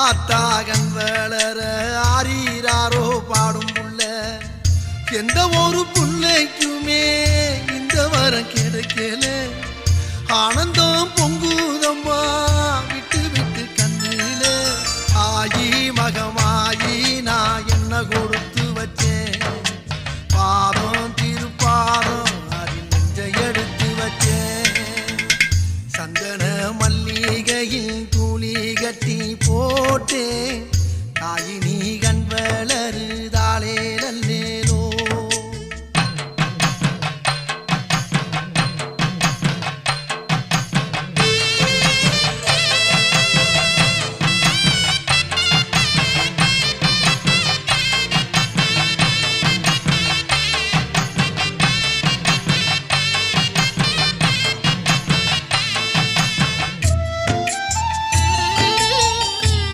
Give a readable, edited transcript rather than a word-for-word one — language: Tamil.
ஆத்தாகன் வளர ஆரீராரோ பாடும் புள்ள எந்த ஒரு புள்ளைக்குமே இந்த வரம் கிடைக்கல ஆனந்தம் பொங்குதம்மா விட்டு விட்டு கண்ணில ஆயி மகமாயி நான் என்ன கொடுத்து வச்சேன் பாதம் திருப்பாதம் அதில் நெஞ்சை எடுத்து வச்சேன் சந்தன மல்லிகையில் தூளி கட்டி போட்டேன் தாயினி கண் வளருதாளே நல்லே